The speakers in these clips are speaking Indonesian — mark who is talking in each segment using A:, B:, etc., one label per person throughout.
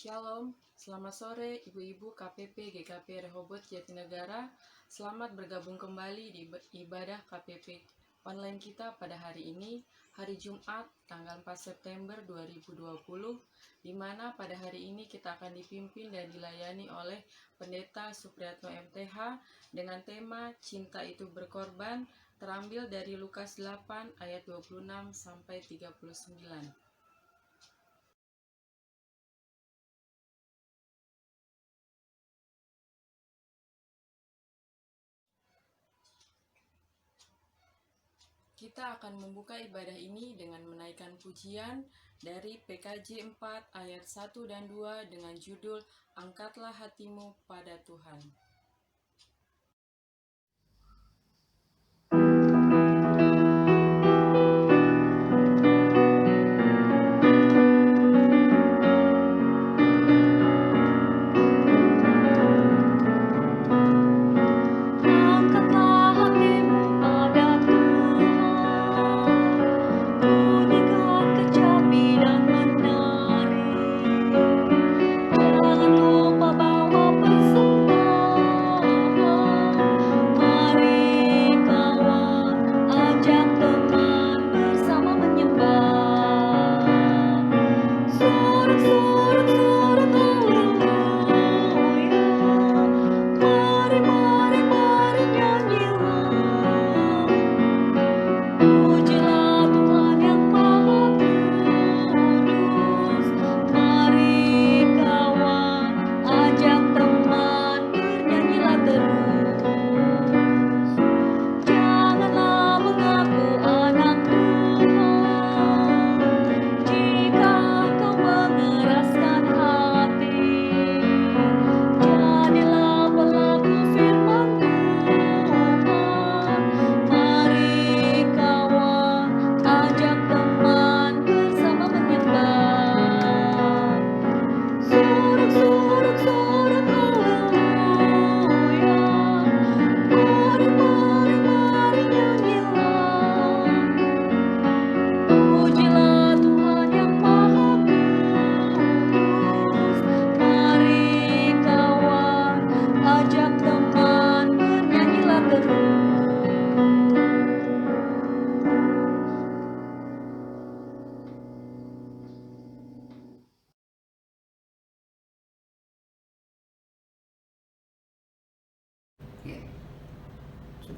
A: Shalom, selamat sore Ibu-Ibu KPP GKP Rehoboth Jatinegara. Selamat bergabung kembali di ibadah KPP online kita pada hari ini, hari Jumat, tanggal 4 September 2020, di mana pada hari ini kita akan dipimpin dan dilayani oleh Pendeta Supriyatno MTH dengan tema Cinta Itu Berkorban, terambil dari Lukas 8 ayat 26 sampai 39. Kita akan membuka ibadah ini dengan menaikkan pujian dari PKJ 4 ayat 1 dan 2 dengan judul Angkatlah Hatimu pada Tuhan.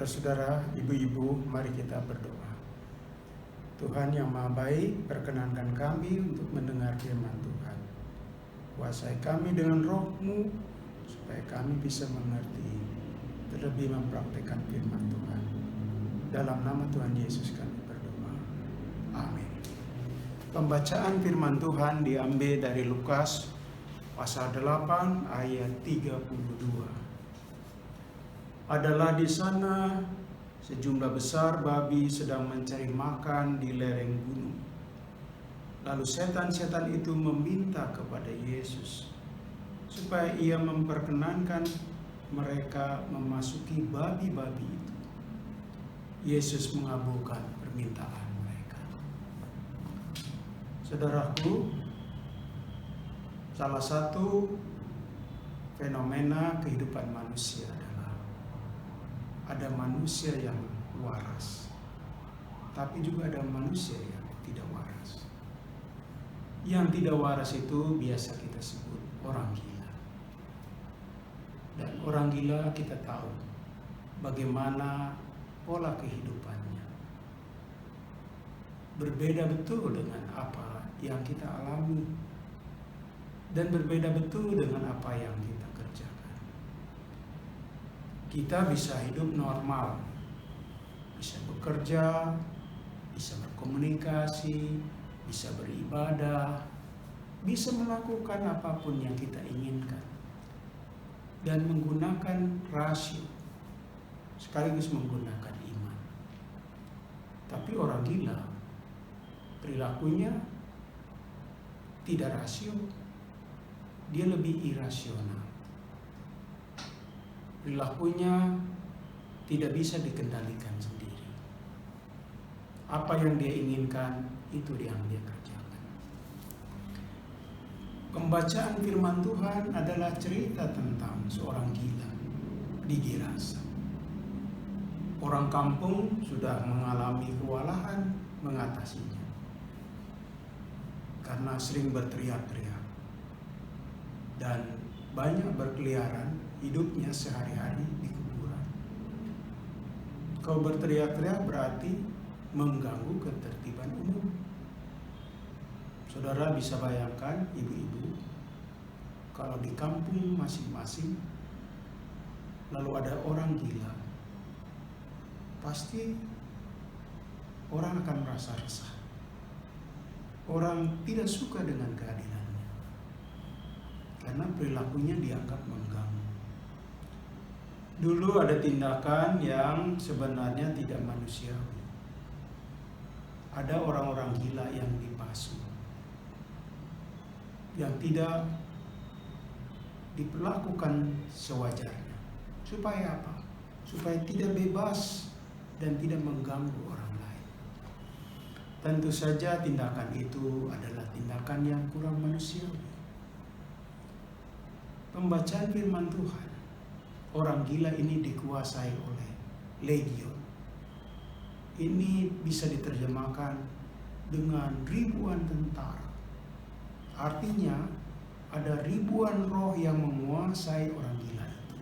B: Saudara-saudara, ibu-ibu, mari kita berdoa. Tuhan yang Maha Baik, perkenankan kami untuk mendengar firman Tuhan. Kuasai kami dengan roh-Mu, supaya kami bisa mengerti, terlebih mempraktikkan firman Tuhan. Dalam nama Tuhan Yesus kami berdoa. Amin. Pembacaan firman Tuhan diambil dari Lukas pasal 8 ayat 32. Adalah di sana sejumlah besar babi sedang mencari makan di lereng gunung. Lalu setan-setan itu meminta kepada Yesus supaya ia memperkenankan mereka memasuki babi-babi itu. Yesus mengabulkan permintaan mereka. Saudaraku, salah satu fenomena kehidupan manusia ada manusia yang waras, tapi juga ada manusia yang tidak waras. Yang tidak waras itu biasa kita sebut orang gila. Dan orang gila kita tahu bagaimana pola kehidupannya. Berbeda betul dengan apa yang kita alami, dan berbeda betul dengan apa yang kita kerjakan. Kita bisa hidup normal, bisa bekerja, bisa berkomunikasi, bisa beribadah, bisa melakukan apapun yang kita inginkan, dan menggunakan rasio, sekaligus menggunakan iman. Tapi orang gila, perilakunya tidak rasio, dia lebih irasional. Perilakunya tidak bisa dikendalikan sendiri. Apa yang dia inginkan, itu yang dia kerjakan. Pembacaan firman Tuhan adalah cerita tentang seorang gila di Gerasa. Orang kampung sudah mengalami kewalahan mengatasinya karena sering berteriak-teriak dan banyak berkeliaran hidupnya sehari-hari di kuburan. Kalau berteriak-teriak berarti mengganggu ketertiban umum. Saudara bisa bayangkan ibu-ibu kalau di kampung masing-masing lalu ada orang gila, pasti orang akan merasa resah. Orang tidak suka dengan kehadirannya karena perilakunya dianggap mengganggu. Dulu ada tindakan yang sebenarnya tidak manusiawi. Ada orang-orang gila yang dipasu, yang tidak diperlakukan sewajarnya. Supaya apa? Supaya tidak bebas dan tidak mengganggu orang lain. Tentu saja tindakan itu adalah tindakan yang kurang manusiawi. Pembacaan firman Tuhan, orang gila ini dikuasai oleh legion. Ini bisa diterjemahkan dengan ribuan tentara. Artinya ada ribuan roh yang menguasai orang gila itu.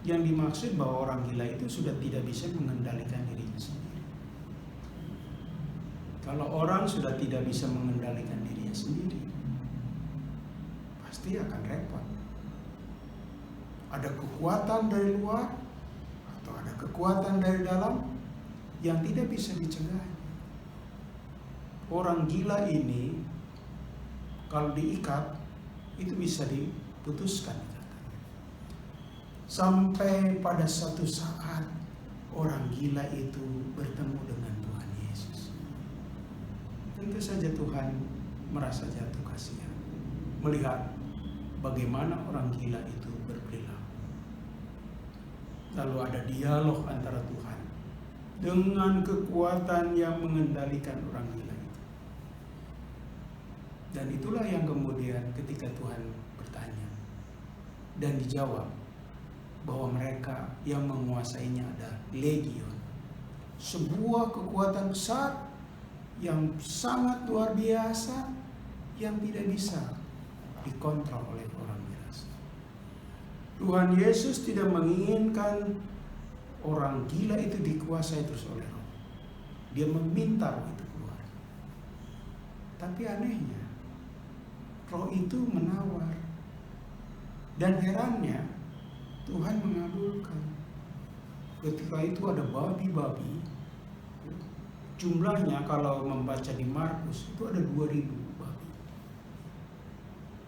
B: Yang dimaksud bahwa orang gila itu sudah tidak bisa mengendalikan dirinya sendiri. Kalau orang sudah tidak bisa mengendalikan dirinya sendiri, pasti akan repot. Ada kekuatan dari luar atau ada kekuatan dari dalam yang tidak bisa dicegah. Orang gila ini kalau diikat itu bisa diputuskan ikatannya. Sampai pada suatu saat orang gila itu bertemu dengan Tuhan Yesus. Tentu saja Tuhan merasa jatuh kasihan melihat bagaimana orang gila itu berperilaku. Lalu ada dialog antara Tuhan dengan kekuatan yang mengendalikan orang gila. Dan itulah yang kemudian ketika Tuhan bertanya dan dijawab bahwa mereka yang menguasainya ada legion, sebuah kekuatan besar yang sangat luar biasa yang tidak bisa dikontrol oleh orang biasa. Tuhan Yesus tidak menginginkan orang gila itu dikuasai terus oleh roh. Dia meminta roh itu keluar. Tapi anehnya roh itu menawar. Dan herannya Tuhan mengabulkan. Ketika itu ada babi-babi. Jumlahnya kalau membaca di Markus itu ada 2.000 babi.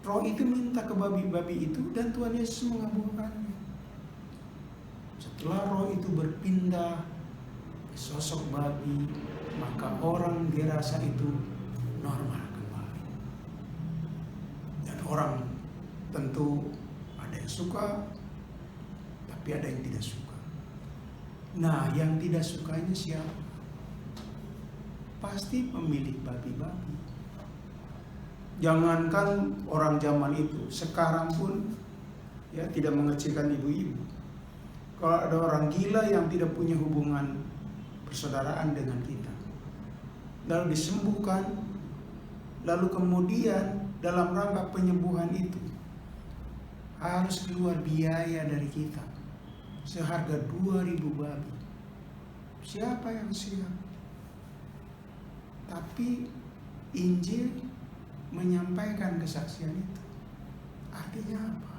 B: Roh itu minta ke babi-babi itu dan Tuhan Yesus mengabulkannya. Setelah roh itu berpindah ke sosok babi, maka orang Gerasa itu normal. Orang tentu ada yang suka, tapi ada yang tidak suka. Nah, yang tidak sukanya siapa? Pasti pemilik babi-babi. Jangankan orang zaman itu, sekarang pun ya tidak mengecilkan ibu-ibu. Kalau ada orang gila yang tidak punya hubungan persaudaraan dengan kita, lalu disembuhkan, lalu kemudian dalam rangka penyembuhan itu harus keluar biaya dari kita seharga 2.000 babi. Siapa yang siap? Tapi Injil menyampaikan kesaksian itu. Artinya apa?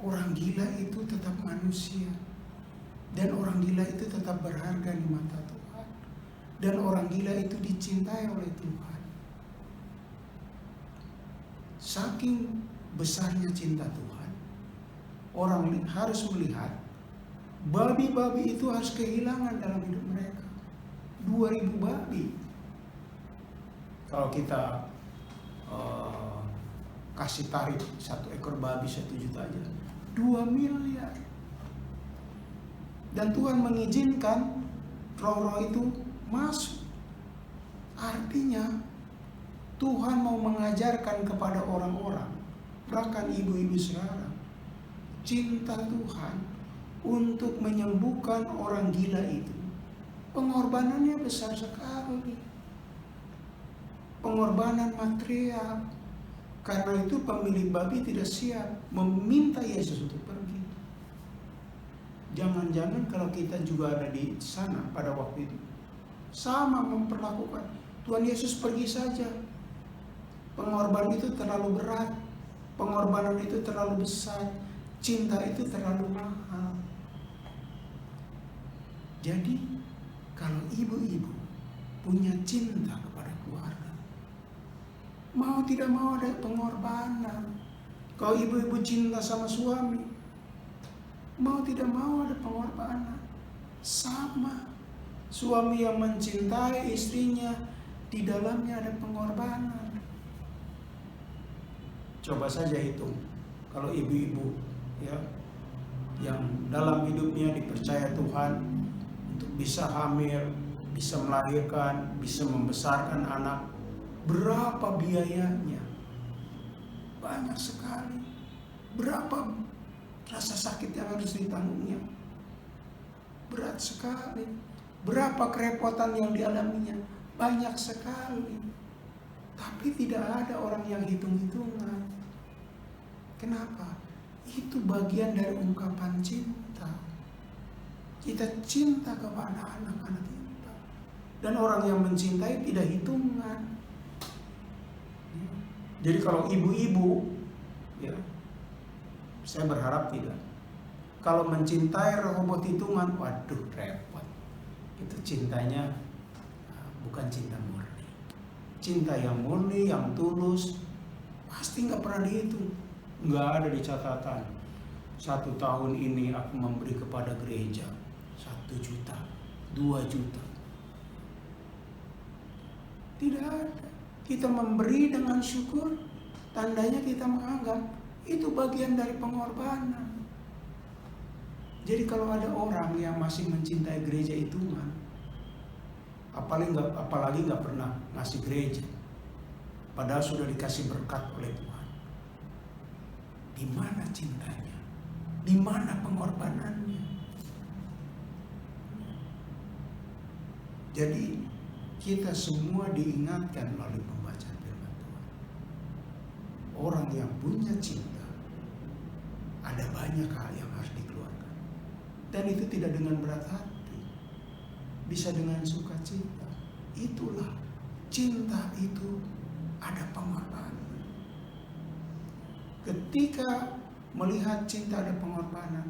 B: Orang gila itu tetap manusia. Dan orang gila itu tetap berharga di mata Tuhan. Dan orang gila itu dicintai oleh Tuhan. Saking besarnya cinta Tuhan, orang harus melihat babi-babi itu harus kehilangan dalam hidup mereka. 2.000 babi. Kalau kita kasih tarif 1 ekor babi 1 juta aja, 2 miliar. Dan Tuhan mengizinkan roh-roh itu masuk. Artinya Tuhan mau mengajarkan kepada orang-orang, bahkan ibu-ibu sekarang, cinta Tuhan untuk menyembuhkan orang gila itu. Pengorbanannya besar sekali. Pengorbanan material. Karena itu pemilik babi tidak siap meminta Yesus untuk pergi. Jangan-jangan kalau kita juga ada di sana pada waktu itu, sama memperlakukan, Tuhan Yesus pergi saja. Pengorbanan itu terlalu berat, pengorbanan itu terlalu besar, cinta itu terlalu mahal. Jadi kalau ibu-ibu punya cinta kepada keluarga, mau tidak mau ada pengorbanan. Kalau ibu-ibu cinta sama suami, mau tidak mau ada pengorbanan. Sama, suami yang mencintai istrinya, di dalamnya ada pengorbanan. Coba saja hitung, kalau ibu-ibu ya yang dalam hidupnya dipercaya Tuhan untuk bisa hamil, bisa melahirkan, bisa membesarkan anak, berapa biayanya? Banyak sekali. Berapa rasa sakit yang harus ditanggungnya? Berat sekali. Berapa kerepotan yang dialaminya? Banyak sekali. Tapi tidak ada orang yang hitung-hitungan. Kenapa? Itu bagian dari ungkapan cinta. Kita cinta kepada anak-anak kita. Dan orang yang mencintai tidak hitungan. Jadi kalau ibu-ibu, ya, saya berharap tidak. Kalau mencintai robot hitungan, waduh repot. Itu cintanya bukan cinta murni. Cinta yang murni, yang tulus, pasti nggak pernah dihitung. Nggak ada di catatan. 1 tahun ini aku memberi kepada gereja 1 juta, 2 juta. Tidak ada. Kita memberi dengan syukur, tandanya kita menganggap itu bagian dari pengorbanan. Jadi kalau ada orang yang masih mencintai gereja hitungan, apalagi nggak pernah ngasih gereja, padahal sudah dikasih berkat oleh Tuhan. Di mana cintanya? Di mana pengorbanannya? Jadi kita semua diingatkan melalui pembacaan firman Tuhan. Orang yang punya cinta, ada banyak hal yang harus dikeluarkan. Dan itu tidak dengan berat hati, bisa dengan sukacita. Itulah cinta, itu ada pengorbanan. Ketika melihat cinta ada pengorbanan,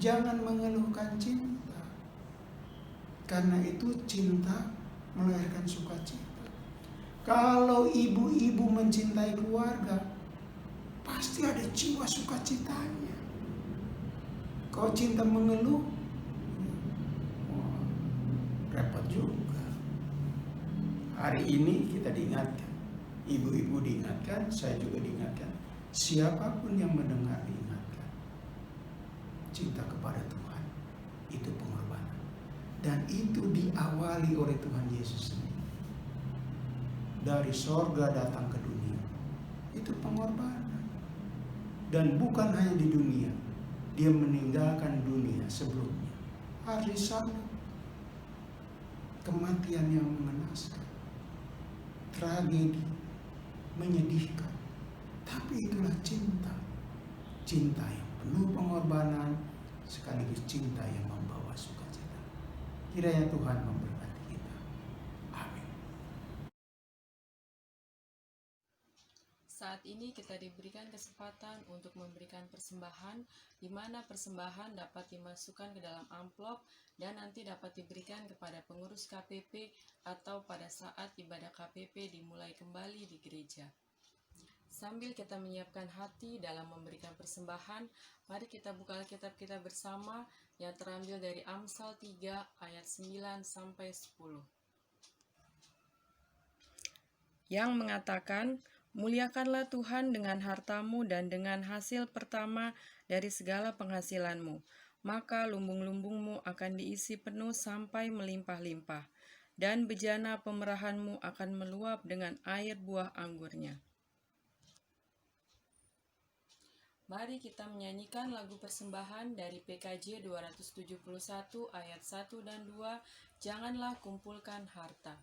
B: jangan mengeluhkan cinta. Karena itu cinta melahirkan sukacita. Kalau ibu-ibu mencintai keluarga, pasti ada jiwa sukacitanya. Kalau cinta mengeluh, repot juga. Hari ini kita diingatkan, ibu-ibu diingatkan, saya juga diingatkan. Siapapun yang mendengar diingatkan, cinta kepada Tuhan itu pengorbanan, dan itu diawali oleh Tuhan Yesus sendiri. Dari sorga datang ke dunia, itu pengorbanan. Dan bukan hanya di dunia, dia meninggalkan dunia sebelumnya. Hari salib, kematian yang mengenaskan, tragedi, menyedihkan. Tapi itulah cinta. Cinta yang penuh pengorbanan, sekaligus cinta yang membawa sukacita. Kiranya Tuhan memberkati kita. Amin.
A: Saat ini kita diberikan kesempatan untuk memberikan persembahan, di mana persembahan dapat dimasukkan ke dalam amplop dan nanti dapat diberikan kepada pengurus KPP atau pada saat ibadah KPP dimulai kembali di gereja. Sambil kita menyiapkan hati dalam memberikan persembahan, mari kita buka Alkitab kita bersama yang terambil dari Amsal 3 ayat 9-10. Yang mengatakan, muliakanlah Tuhan dengan hartamu dan dengan hasil pertama dari segala penghasilanmu, maka lumbung-lumbungmu akan diisi penuh sampai melimpah-limpah. dan bejana pemerahanmu akan meluap dengan air buah anggurnya. Mari kita menyanyikan lagu persembahan dari PKJ 271 ayat 1 dan 2, Janganlah kumpulkan harta.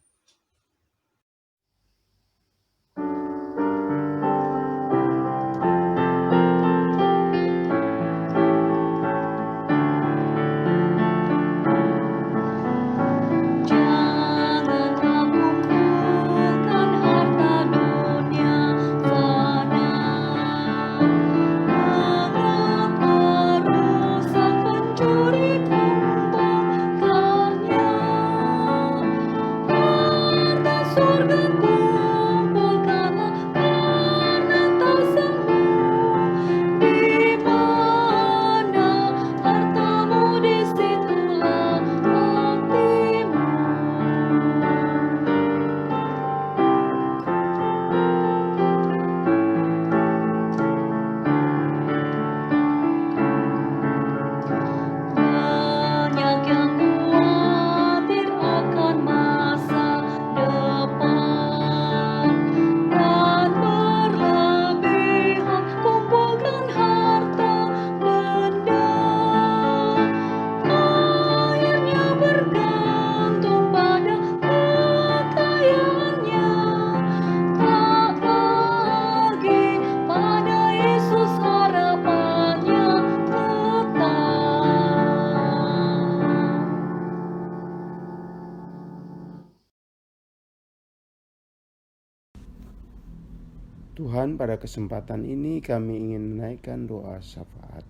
B: Tuhan, pada kesempatan ini kami ingin menaikkan doa syafaat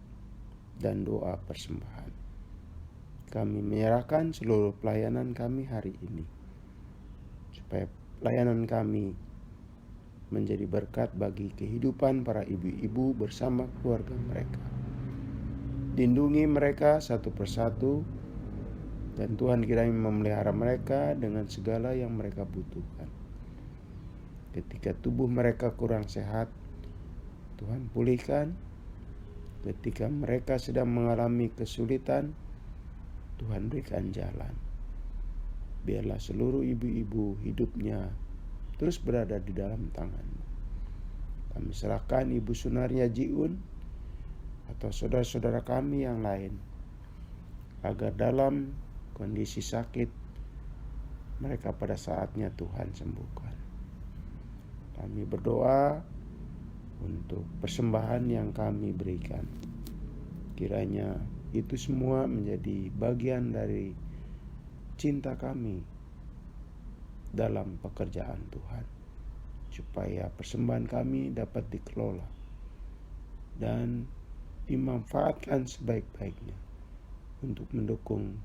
B: dan doa persembahan. Kami menyerahkan seluruh pelayanan kami hari ini, supaya pelayanan kami menjadi berkat bagi kehidupan para ibu-ibu bersama keluarga mereka. Lindungi mereka satu persatu, dan Tuhan kiranya memelihara mereka dengan segala yang mereka butuhkan. Ketika tubuh mereka kurang sehat, Tuhan pulihkan. Ketika mereka sedang mengalami kesulitan, Tuhan berikan jalan. Biarlah seluruh ibu-ibu hidupnya terus berada di dalam tangan-Mu. Kami serahkan Ibu Sunaria Jiun atau saudara-saudara kami yang lain, agar dalam kondisi sakit mereka pada saatnya Tuhan sembuhkan. Kami berdoa untuk persembahan yang kami berikan. Kiranya itu semua menjadi bagian dari cinta kami dalam pekerjaan Tuhan, supaya persembahan kami dapat dikelola dan dimanfaatkan sebaik-baiknya untuk mendukung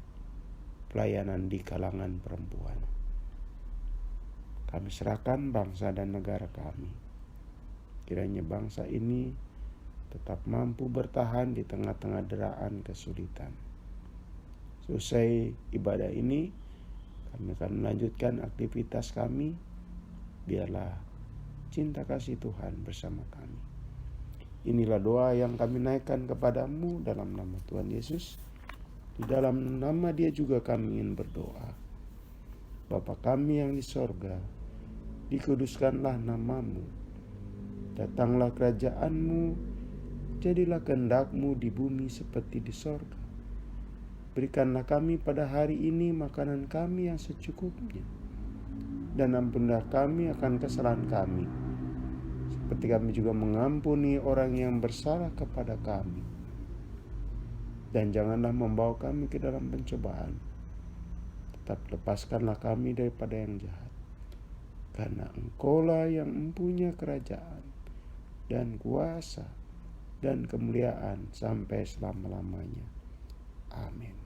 B: pelayanan di kalangan perempuan. Kami serahkan bangsa dan negara kami. Kiranya bangsa ini tetap mampu bertahan di tengah-tengah deraan kesulitan. Selesai ibadah ini, kami akan melanjutkan aktivitas kami. Biarlah cinta kasih Tuhan bersama kami. Inilah doa yang kami naikkan kepadamu dalam nama Tuhan Yesus. Di dalam nama Dia juga kami ingin berdoa. Bapa kami yang di sorga, dikuduskanlah namamu. Datanglah kerajaan-Mu, jadilah kehendak-Mu di bumi seperti di sorga. Berikanlah kami pada hari ini makanan kami yang secukupnya. Dan ampunilah kami akan kesalahan kami, seperti kami juga mengampuni orang yang bersalah kepada kami. Dan janganlah membawa kami ke dalam pencobaan, tetap lepaskanlah kami daripada yang jahat. Karena Engkaulah yang mempunyai kerajaan dan kuasa dan kemuliaan sampai selama-lamanya. Amin.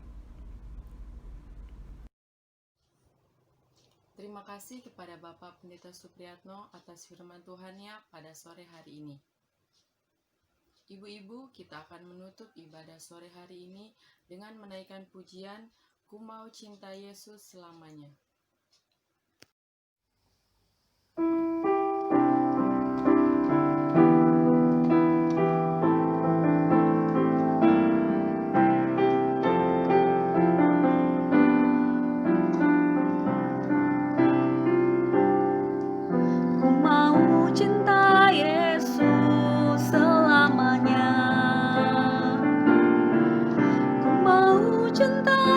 A: Terima kasih kepada Bapak Pendeta Supriyatno atas firman Tuhannya pada sore hari ini. Ibu-ibu, kita akan menutup ibadah sore hari ini dengan menaikkan pujian Ku Mau Cinta Yesus Selamanya.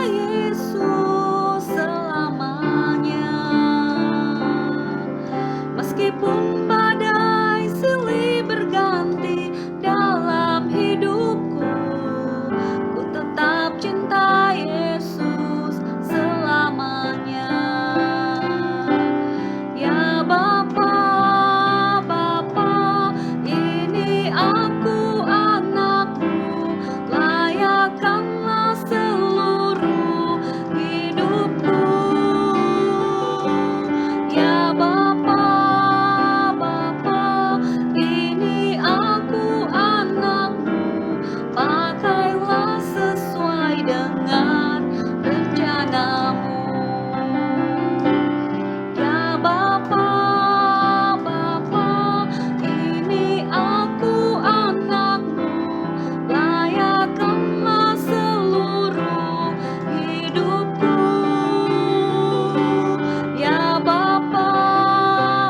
C: Yesus selamanya. Meskipun badai silih berganti dalam hidupku, ku tetap cinta Yesus selamanya. Ya Bapa, Bapa, ini aku anakmu, layakkanlah seluruh hidupku. Ya Bapa, Bapa, ini aku anakmu, pakailah sesuai dengan rencanamu. Ya Bapa, Bapa, ini aku anakmu, layakkanlah seluruh hidupku. Ya Bapa,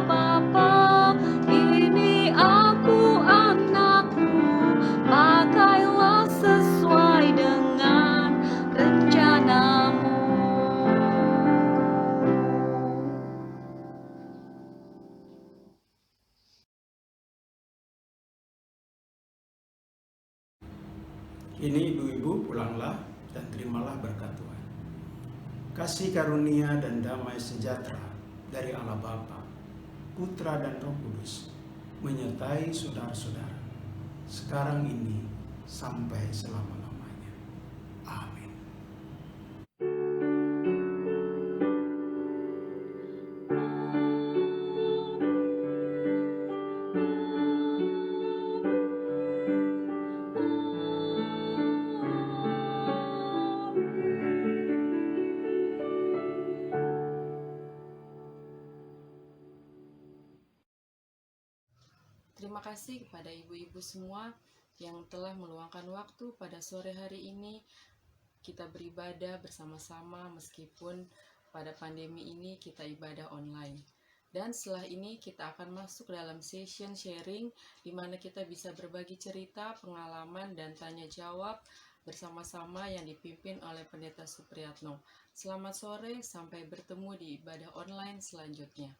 C: Bapa, ini aku anakmu, pakailah sesuai dengan rencanamu.
B: Ini ibu-ibu pulanglah dan terimalah berkat Tuhan. Kasih karunia dan damai sejahtera dari Allah Bapa, Putra dan Roh Kudus menyertai saudara-saudara sekarang ini sampai selama-lamanya. Amin.
A: Terima kasih kepada ibu-ibu semua yang telah meluangkan waktu pada sore hari ini kita beribadah bersama-sama meskipun pada pandemi ini kita ibadah online. Dan setelah ini kita akan masuk dalam session sharing di mana kita bisa berbagi cerita, pengalaman, dan tanya jawab bersama-sama yang dipimpin oleh Pendeta Supriyatno. Selamat sore, sampai bertemu di ibadah online selanjutnya.